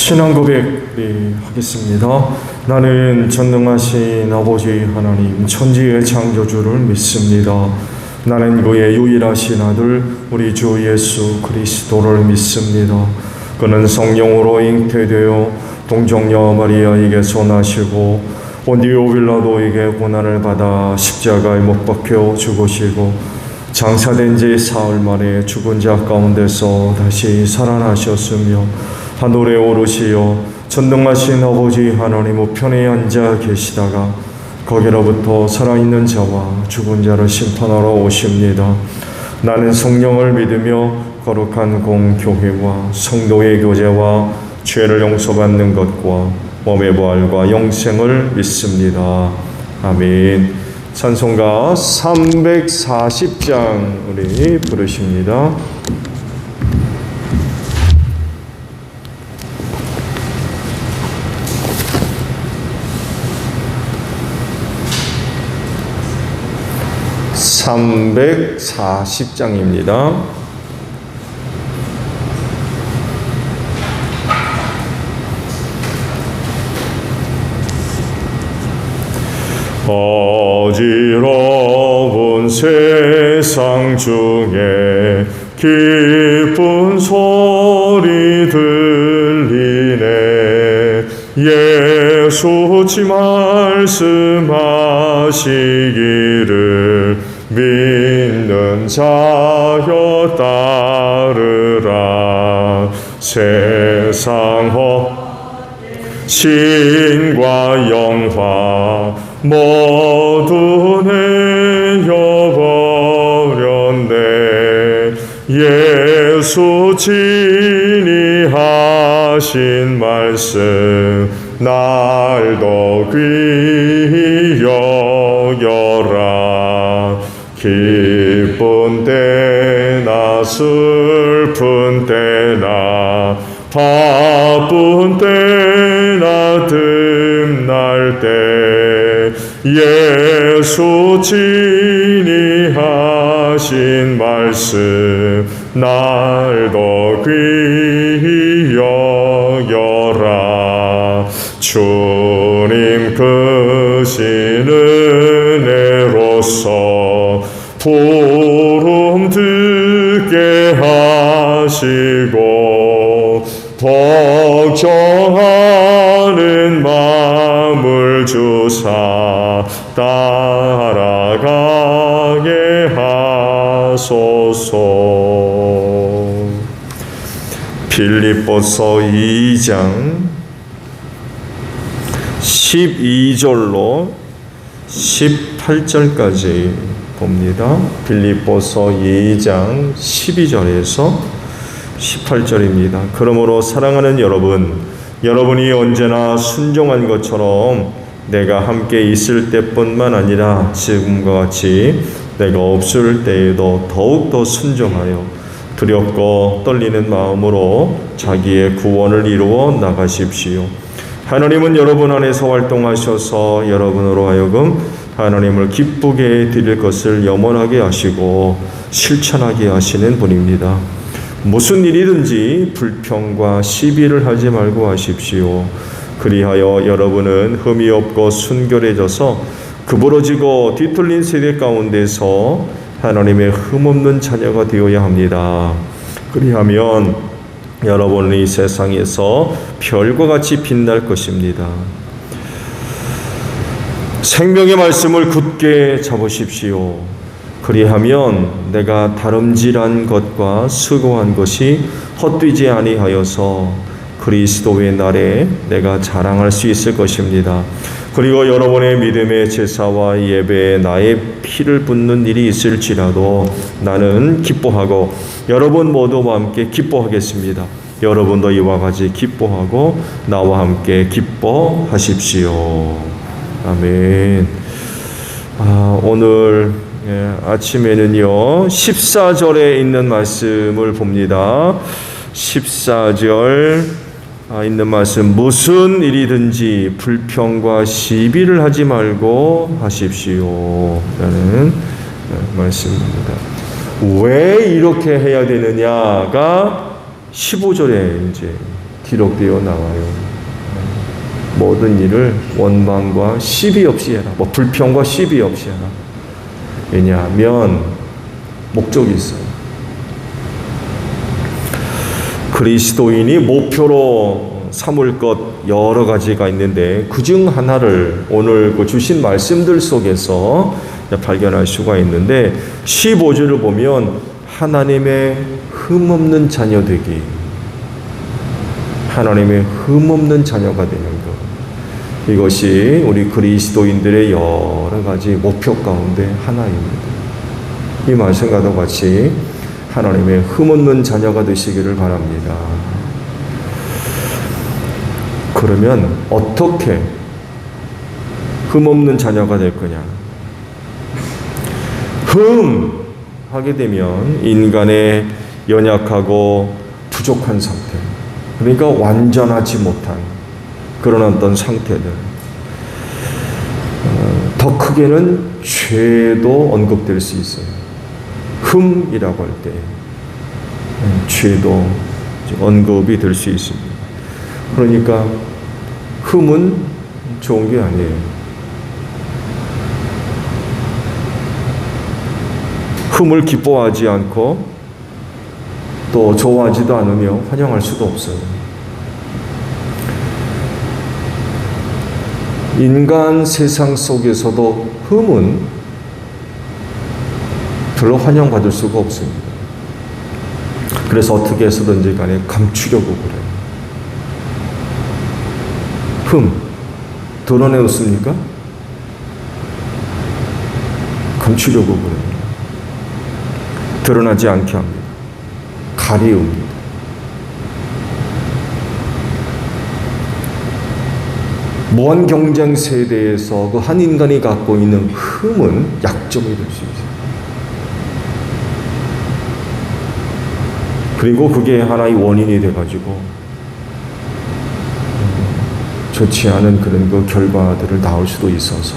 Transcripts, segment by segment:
신앙 고백 하겠습니다. 나는 전능하신 아버지 하나님 천지의 창조주를 믿습니다. 나는 그의 유일하신 아들 우리 주 예수 그리스도를 믿습니다. 그는 성령으로 잉태되어 동정녀 마리아에게서 나시고 본디오 빌라도에게 고난을 받아 십자가에 못 박혀 죽으시고 장사된 지 사흘 만에 죽은 자 가운데서 다시 살아나셨으며 하늘에 오르시어 전능하신 아버지 하나님 우편에 앉아 계시다가 거기로부터 살아있는 자와 죽은 자를 심판하러 오십니다. 나는 성령을 믿으며 거룩한 공교회와 성도의 교제와 죄를 용서받는 것과 몸의 부활과 영생을 믿습니다. 아멘. 찬송가 340장 우리 부르십니다. (340장입니다) 어지러운 세상 중에 기쁜 소리 들리네. 예수지 말씀하시기를 믿는 자여 따르라. 세상 신과 영화 모두 내어버렸네. 예수 진리하신 말씀 날도 귀히 여겨라. 기쁜 때나 슬픈 때나 바쁜 때나 틈날 때 예수 진리하신 말씀 날도 귀히 여겨라. 주님 크신 은혜로서 부름 듣게 하시고 걱정하는 마음을 주사 따라가게 하소서. 빌립보서 2장 12절로 18절까지 봅니다. 빌립보서 2장 12절에서 18절입니다. 그러므로 사랑하는 여러분, 여러분이 언제나 순종한 것처럼 내가 함께 있을 때뿐만 아니라 지금과 같이 내가 없을 때에도 더욱더 순종하여 두렵고 떨리는 마음으로 자기의 구원을 이루어 나가십시오. 하나님은 여러분 안에서 활동하셔서 여러분으로 하여금 하나님을 기쁘게 드릴 것을 염원하게 하시고 실천하게 하시는 분입니다. 무슨 일이든지 불평과 시비를 하지 말고 하십시오. 그리하여 여러분은 흠이 없고 순결해져서 그부러지고 뒤틀린 세대 가운데서 하나님의 흠없는 자녀가 되어야 합니다. 그리하면 여러분은 이 세상에서 별과 같이 빛날 것입니다. 생명의 말씀을 굳게 잡으십시오. 그리하면 내가 다름질한 것과 수고한 것이 헛되지 아니하여서 그리스도의 날에 내가 자랑할 수 있을 것입니다. 그리고 여러분의 믿음의 제사와 예배에 나의 피를 붓는 일이 있을지라도 나는 기뻐하고 여러분 모두와 함께 기뻐하겠습니다. 여러분도 이와 같이 기뻐하고 나와 함께 기뻐하십시오. 아멘. 오늘 아침에는요 14절에 있는 말씀을 봅니다. 14절 있는 말씀, 무슨 일이든지 불평과 시비를 하지 말고 하십시오 라는 말씀입니다. 왜 이렇게 해야 되느냐가 15절에 이제 기록되어 나와요. 모든 일을 원망과 시비 없이 해라. 불평과 시비 없이 해라. 왜냐하면 목적이 있어요. 그리스도인이 목표로 삼을 것 여러 가지가 있는데 그중 하나를 오늘 주신 말씀들 속에서 발견할 수가 있는데 15절을 보면 하나님의 흠없는 자녀 되기, 하나님의 흠없는 자녀가 되는 것, 이것이 우리 그리스도인들의 여러 가지 목표 가운데 하나입니다. 이 말씀과도 같이 하나님의 흠없는 자녀가 되시기를 바랍니다. 그러면 어떻게 흠없는 자녀가 될 거냐? 하게 되면 인간의 연약하고 부족한 상태, 그러니까 완전하지 못한 그런 어떤 상태들, 더 크게는 죄도 언급될 수 있어요. 흠이라고 할 때 죄도 언급이 될 수 있습니다. 그러니까 흠은 좋은 게 아니에요. 흠을 기뻐하지 않고 또 좋아하지도 않으며 환영할 수도 없어요. 인간 세상 속에서도 흠은 별로 환영받을 수가 없습니다. 그래서 어떻게 해서든지 간에 감추려고 그래요. 흠 드러내놓습니까? 감추려고 그래요. 드러나지 않게 합니다. 가리웁니다. 무한 경쟁 세대에서 그 한 인간이 갖고 있는 흠은 약점이 될 수 있어요. 그리고 그게 하나의 원인이 돼가지고 좋지 않은 그런 그 결과들을 낳을 수도 있어서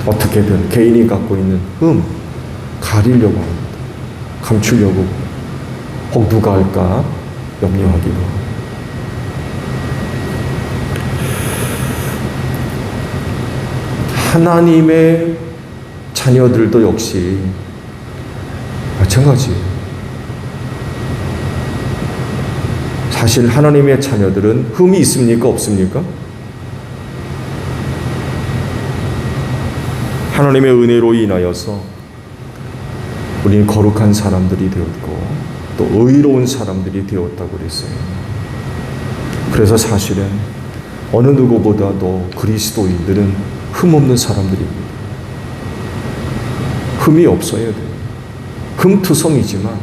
어떻게든 개인이 갖고 있는 흠 가리려고 합니다. 감추려고, 혹 누가 할까 염려하기도 하고. 하나님의 자녀들도 역시 마찬가지예요. 사실 하나님의 자녀들은 흠이 있습니까? 없습니까? 하나님의 은혜로 인하여서 우리는 거룩한 사람들이 되었고 또 의로운 사람들이 되었다고 그랬어요. 그래서 사실은 어느 누구보다도 그리스도인들은 흠없는 사람들입니다. 흠이 없어야 돼요. 흠투성이지만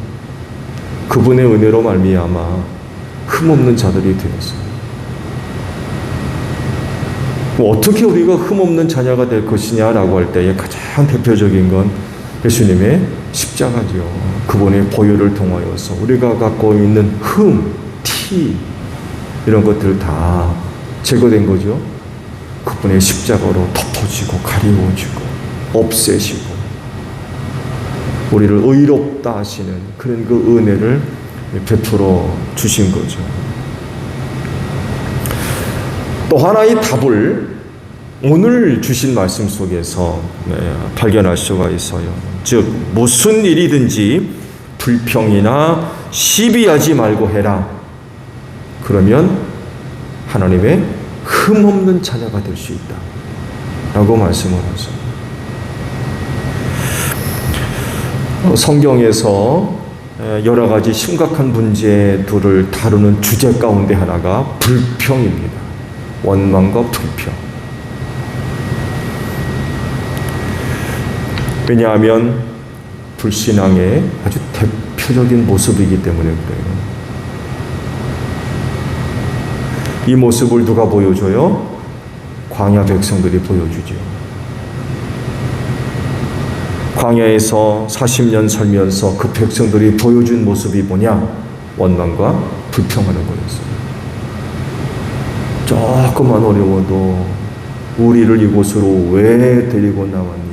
그분의 은혜로 말미암아 흠없는 자들이 되었어요. 어떻게 우리가 흠없는 자녀가 될 것이냐라고 할 때에 가장 대표적인 건 예수님의 십자가죠. 그분의 보혈을 통하여서 우리가 갖고 있는 흠, 티 이런 것들 다 제거된 거죠. 그분의 십자가로 덮어지고 가리워지고 없애시고 우리를 의롭다 하시는 그런 그 은혜를 베풀어 주신 거죠. 또 하나의 답을 오늘 주신 말씀 속에서 발견할 수가 있어요. 즉 무슨 일이든지 불평이나 시비하지 말고 해라. 그러면 하나님의 흠없는 자녀가 될 수 있다 라고 말씀을 하죠. 성경에서 여러 가지 심각한 문제들을 다루는 주제 가운데 하나가 불평입니다. 원망과 불평. 왜냐하면 불신앙의 아주 대표적인 모습이기 때문에 그래요. 이 모습을 누가 보여줘요? 광야 백성들이 보여주죠. 광야에서 40년 살면서 그 백성들이 보여준 모습이 뭐냐? 원망과 불평하는 거였어요. 조금만 어려워도 우리를 이곳으로 왜 데리고 나왔냐?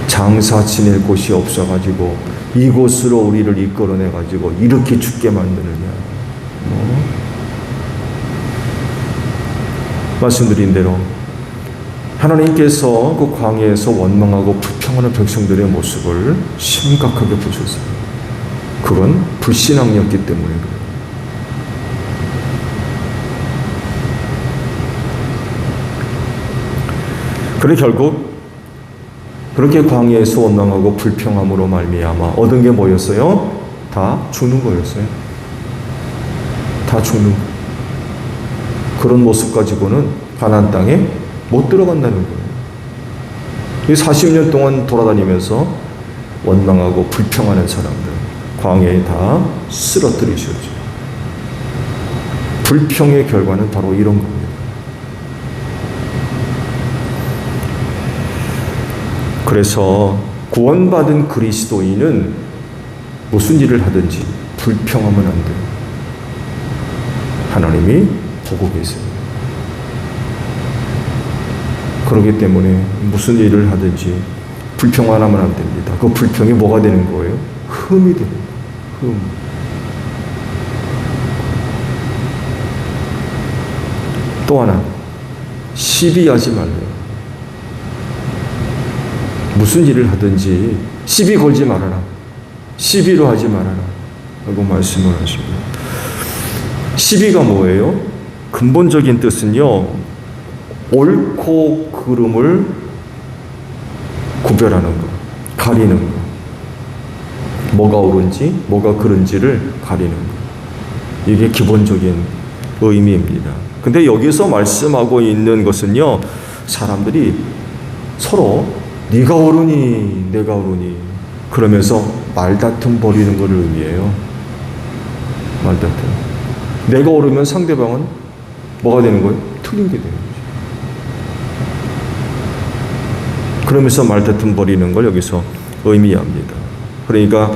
장사 지낼 곳이 없어가지고 이곳으로 우리를 이끌어내가지고 이렇게 죽게 만드느냐? 말씀드린 대로 하나님께서 그 광야에서 원망하고 불평하는 백성들의 모습을 심각하게 보셨어요. 그건 불신앙이었기 때문에 그래요. 그래 결국 그렇게 광야에서 원망하고 불평함으로 말미암아 얻은 게 뭐였어요? 다 죽는 거였어요. 다 죽는 거. 그런 모습 가지고는 가나안 땅에 못 들어간다는 거예요. 이 40년 동안 돌아다니면서 원망하고 불평하는 사람들 광야에 다 쓰러뜨리셨죠. 불평의 결과는 바로 이런 겁니다. 그래서 구원받은 그리스도인은 무슨 일을 하든지 불평하면 안 돼요. 하나님이 보고 계세요. 그렇기 때문에 무슨 일을 하든지 불평만 하면 안 됩니다. 그 불평이 뭐가 되는 거예요? 흠이 되는 거예요. 흠. 또 하나, 시비하지 말래요. 무슨 일을 하든지 시비 걸지 말아라. 시비로 하지 말아라. 라고 말씀을 하십니다. 시비가 뭐예요? 근본적인 뜻은요, 옳고 그름을 구별하는 것, 가리는 것. 뭐가 옳은지, 뭐가 그른지를 가리는 것. 이게 기본적인 의미입니다. 근데 여기서 말씀하고 있는 것은요, 사람들이 서로 네가 옳으니 내가 옳으니 그러면서 말다툼 벌이는 것을 의미해요. 말다툼. 내가 옳으면 상대방은 뭐가 되는 거예요? 틀린 게 되는 거죠. 그러면서 말다툼 벌이는 걸 여기서 의미합니다. 그러니까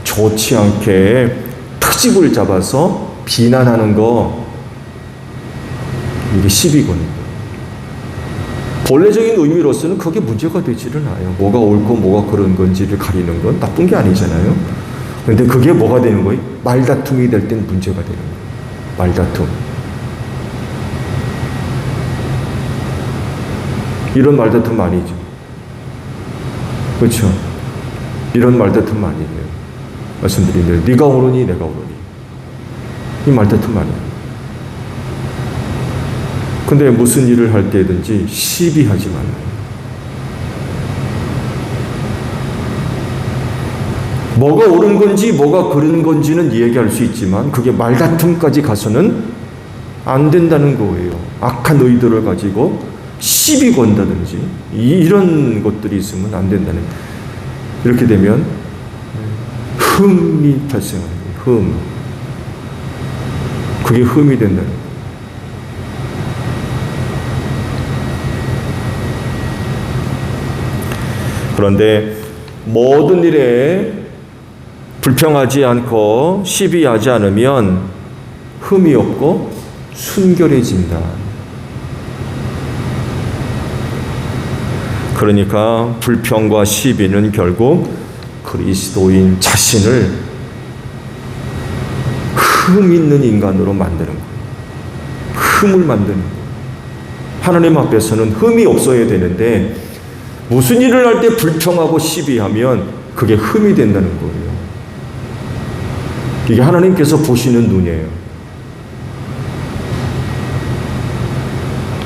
좋지 않게 트집을 잡아서 비난하는 거, 이게 시비거든요. 본래적인 의미로서는 그게 문제가 되지는 않아요. 뭐가 옳고 뭐가 그런 건지를 가리는 건 나쁜 게 아니잖아요. 그런데 그게 뭐가 되는 거예요? 말다툼이 될 땐 문제가 되는 거예요. 말다툼. 이런 말다툼 아니죠. 그렇죠? 이런 말다툼 아니에요. 말씀드린 대로 네가 옳으니 내가 옳으니 이 말다툼 아니에요. 근데 무슨 일을 할 때든지 시비하지 말라. 뭐가 옳은 건지 뭐가 그른 건지는 얘기할 수 있지만 그게 말다툼까지 가서는 안 된다는 거예요. 악한 의도를 가지고 시비 건다든지 이런 것들이 있으면 안 된다는. 이렇게 되면 흠이 발생하는 거예요. 흠. 그게 흠이 된다는 거예요. 그런데 모든 일에 불평하지 않고 시비하지 않으면 흠이 없고 순결해진다. 그러니까 불평과 시비는 결국 그리스도인 자신을 흠 있는 인간으로 만드는 거예요. 흠을 만드는 거예요. 하나님 앞에서는 흠이 없어야 되는데 무슨 일을 할 때 불평하고 시비하면 그게 흠이 된다는 거예요. 이게 하나님께서 보시는 눈이에요.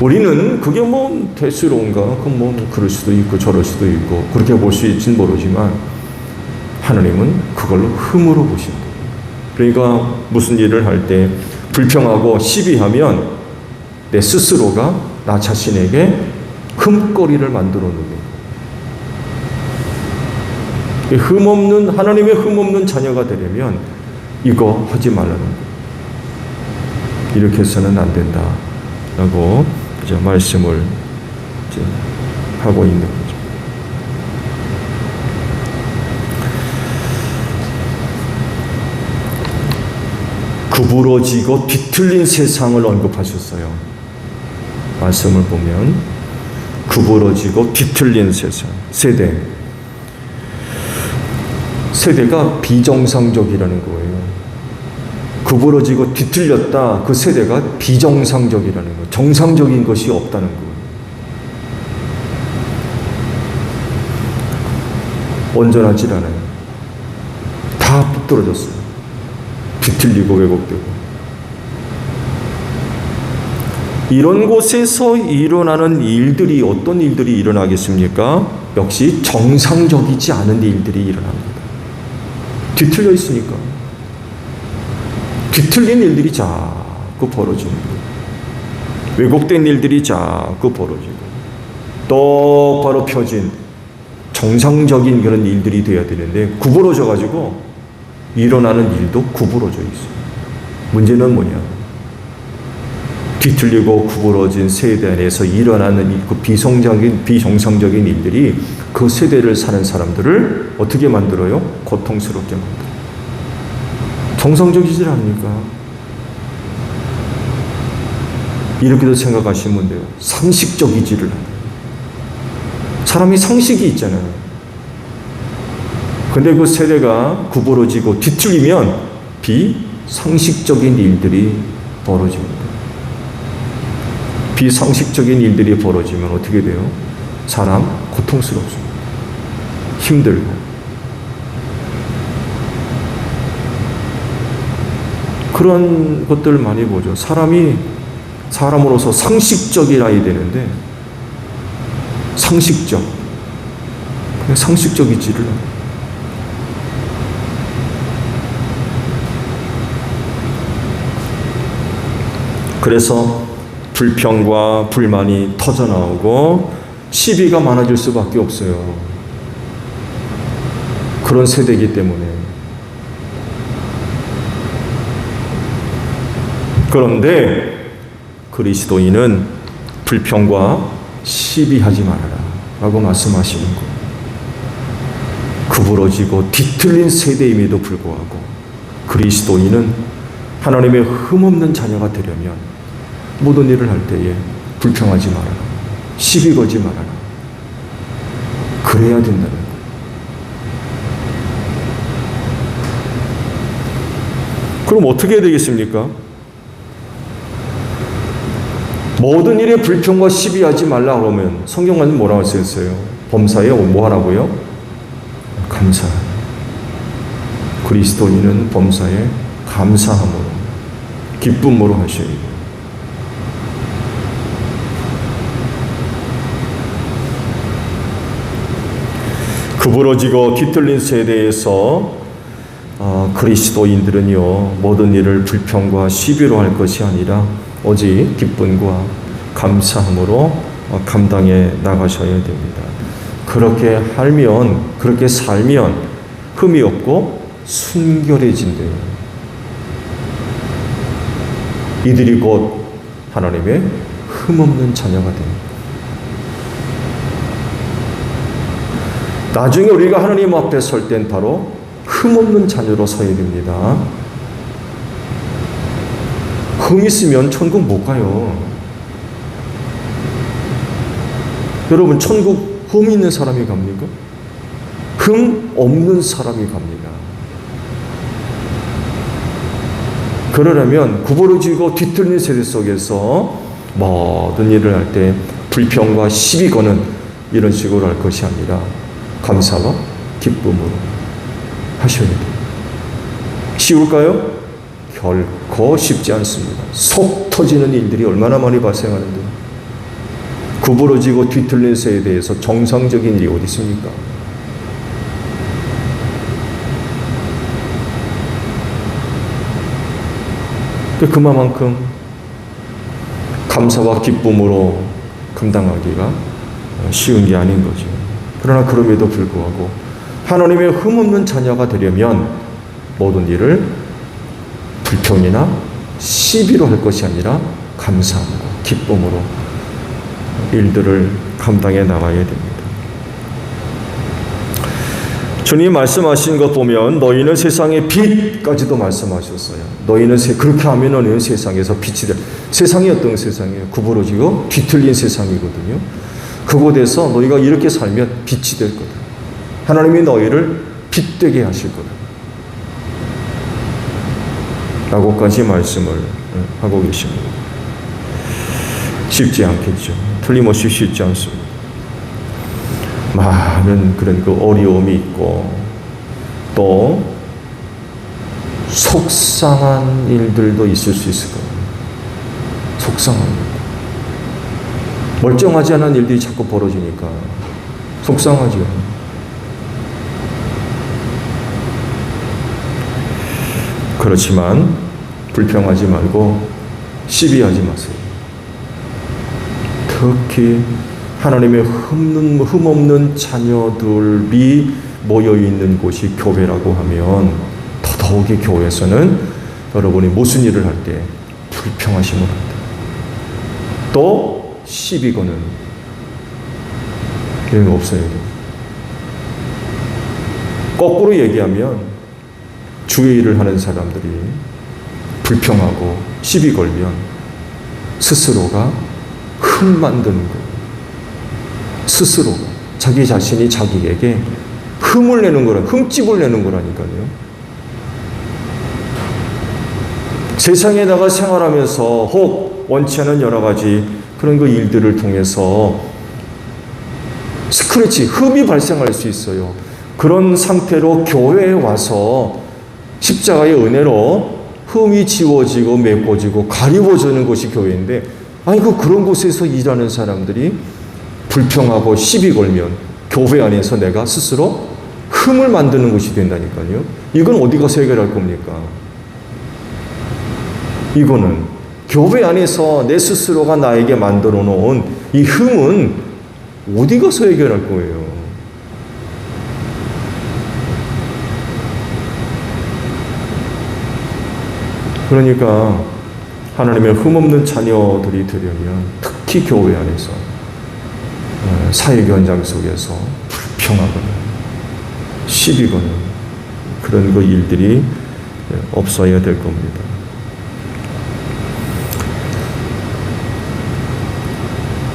우리는 그게 뭐 대수로운가? 그럼 뭐 그럴 수도 있고 저럴 수도 있고 그렇게 볼 수 있지는 모르지만 하나님은 그걸로 흠으로 보신다. 그러니까 무슨 일을 할 때 불평하고 시비하면 내 스스로가 나 자신에게 흠거리를 만들어 놓는 거예요. 흠없는, 하나님의 흠없는 자녀가 되려면 이거 하지 말라는 거예요. 이렇게 해서는 안 된다. 라고 이제 말씀을 이제 하고 있는 거죠. 구부러지고 뒤틀린 세상을 언급하셨어요. 말씀을 보면 구부러지고 뒤틀린 세상, 세대가 비정상적이라는 거예요. 구부러지고 뒤틀렸다. 그 세대가 비정상적이라는 거. 정상적인 것이 없다는 거. 온전하지 않아요. 다 삐뚤어졌어요. 뒤틀리고 왜곡되고. 이런 곳에서 일어나는 일들이 어떤 일들이 일어나겠습니까? 역시 정상적이지 않은 일들이 일어납니다. 뒤틀려 있으니까. 뒤틀린 일들이 자꾸 벌어집니다. 왜곡된 일들이 자꾸 벌어지고 똑바로 펴진 정상적인 그런 일들이 되어야 되는데 구부러져 가지고 일어나는 일도 구부러져 있어요. 문제는 뭐냐? 뒤틀리고 구부러진 세대 안에서 일어나는 그 비정상적인 일들이 그 세대를 사는 사람들을 어떻게 만들어요? 고통스럽게 만들어요. 정상적이지 않습니까? 이렇게도 생각하시면 돼요. 상식적이지를 않아요. 사람이 상식이 있잖아요. 근데 그 세대가 구부러지고 뒤틀리면 비상식적인 일들이 벌어집니다. 비상식적인 일들이 벌어지면 어떻게 돼요? 사람 고통스럽습니다. 힘들고. 그런 것들 많이 보죠. 사람으로서 상식적이라야 되는데 그냥 상식적이지를 않아요. 그래서 불평과 불만이 터져나오고 시비가 많아질 수밖에 없어요. 그런 세대이기 때문에. 그런데 그리스도인은 불평과 시비하지 말아라 라고 말씀하시는 것. 구부러지고 뒤틀린 세대임에도 불구하고 그리스도인은 하나님의 흠없는 자녀가 되려면 모든 일을 할 때에 불평하지 말아라. 시비 걸지 말아라. 그래야 된다는 거예요. 그럼 어떻게 해야 되겠습니까? 모든 일에 불평과 시비하지 말라 그러면 성경은 뭐라고 쓰였어요? 범사에 뭐 하라고요? 감사. 그리스도인은 범사에 감사함으로 기쁨으로 하셔야 돼요. 구부러지고 뒤틀린 세대에서 그리스도인들은요 모든 일을 불평과 시비로 할 것이 아니라 오직 기쁨과 감사함으로 감당해 나가셔야 됩니다. 그렇게 살면 흠이 없고 순결해진대요. 이들이 곧 하나님의 흠없는 자녀가 됩니다. 나중에 우리가 하나님 앞에 설 땐 바로 흠없는 자녀로 서야 됩니다. 흠 있으면 천국 못 가요. 여러분, 천국 흠 있는 사람이 갑니까? 흠 없는 사람이 갑니다. 그러려면 구부러지고 뒤틀린 세대 속에서 모든 일을 할 때 불평과 시비 거는 이런 식으로 할 것이 아니라 감사와 기쁨으로 하셔야 돼요. 쉬울까요? 결코 쉽지 않습니다. 속 터지는 일들이 얼마나 많이 발생하는데 구부러지고 뒤틀린 세대에서 정상적인 일이 어디 있습니까? 그만큼 감사와 기쁨으로 감당하기가 쉬운 게 아닌 거죠. 그러나 그럼에도 불구하고 하나님의 흠없는 자녀가 되려면 모든 일을 불평이나 시비로 할 것이 아니라 감사함과 기쁨으로 일들을 감당해 나가야 됩니다. 주님 말씀하신 것 보면 너희는 세상의 빛까지도 말씀하셨어요. 너희는 그렇게 하면은 세상에서 빛이 돼. 세상이 어떤 세상이에요? 구부러지고 뒤틀린 세상이거든요. 그곳에서 너희가 이렇게 살면 빛이 될 거다. 하나님이 너희를 빛되게 하실 거다. 라고까지 말씀을 하고 계십니다. 쉽지 않겠죠. 틀림없이 쉽지 않습니다. 많은 그런 그 어려움이 있고 또 속상한 일들도 있을 수 있을 거예요. 속상한 일. 멀쩡하지 않은 일들이 자꾸 벌어지니까 속상하죠. 그렇지만 불평하지 말고 시비하지 마세요. 특히 하나님의 흠없는 자녀들이 모여있는 곳이 교회라고 하면 더더욱이 교회에서는 여러분이 무슨 일을 할 때 불평하시면 안 돼요. 또 시비 거는 이런 거 없어야 돼요. 거꾸로 얘기하면 주의 일을 하는 사람들이 불평하고 시비 걸면 스스로가 흠 만드는 거예요. 스스로가 자기 자신이 자기에게 흠을 내는 거라, 흠집을 내는 거라니까요. 세상에다가 생활하면서 혹 원치 않은 여러 가지 그런 그 일들을 통해서 스크래치, 흠이 발생할 수 있어요. 그런 상태로 교회에 와서 십자가의 은혜로 흠이 지워지고 메꿔지고 가리워지는 곳이 교회인데, 아이고 그런 곳에서 일하는 사람들이 불평하고 시비 걸면 교회 안에서 내가 스스로 흠을 만드는 것이 된다니까요. 이건 어디 가서 해결할 겁니까? 이거는 교회 안에서 내 스스로가 나에게 만들어 놓은 이 흠은 어디 가서 해결할 거예요? 그러니까 하나님의 흠없는 자녀들이 되려면 특히 교회 안에서 사회 현장 속에서 불평하거나 시비 거는 그런 그 일들이 없어야 될 겁니다.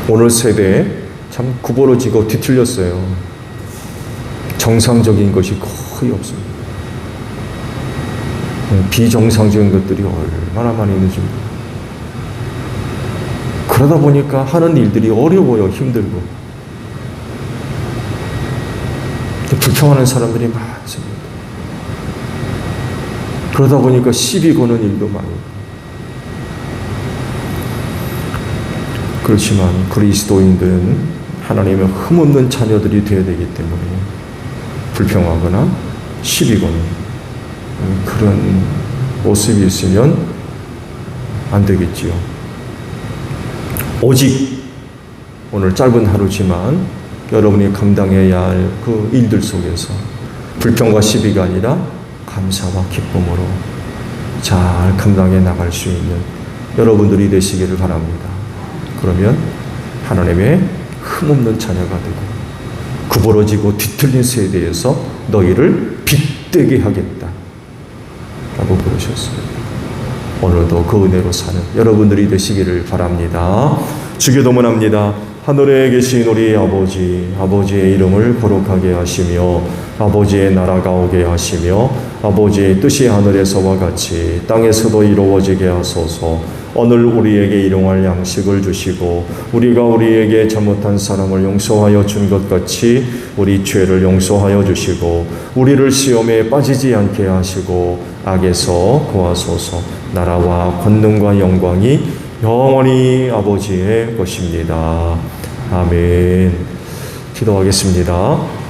오늘 세대에 참 구부러지고 뒤틀렸어요. 정상적인 것이 거의 없습니다. 비정상적인 것들이 얼마나 많이 있는지. 그러다 보니까 하는 일들이 어려워요. 힘들고. 불평하는 사람들이 많습니다. 그러다 보니까 시비 거는 일도 많고. 그렇지만 그리스도인들은 하나님의 흠없는 자녀들이 되어야 되기 때문에 불평하거나 시비 거는 그런 모습이 있으면 안 되겠지요. 오직 오늘 짧은 하루지만 여러분이 감당해야 할 그 일들 속에서 불평과 시비가 아니라 감사와 기쁨으로 잘 감당해 나갈 수 있는 여러분들이 되시기를 바랍니다. 그러면 하나님의 흠없는 자녀가 되고 구부러지고 뒤틀린 세대에서 너희를 빛되게 하겠다 라고 그러셨어요. 오늘도 그 은혜로 사는 여러분들이 되시기를 바랍니다. 주기도문합니다. 하늘에 계신 우리 아버지, 아버지의 이름을 거룩하게 하시며 아버지의 나라가 오게 하시며 아버지의 뜻이 하늘에서와 같이 땅에서도 이루어지게 하소서. 오늘 우리에게 일용할 양식을 주시고 우리가 우리에게 잘못한 사람을 용서하여 준 것 같이 우리 죄를 용서하여 주시고 우리를 시험에 빠지지 않게 하시고 악에서 구하소서. 나라와 권능과 영광이 영원히 아버지의 것입니다. 아멘. 기도하겠습니다.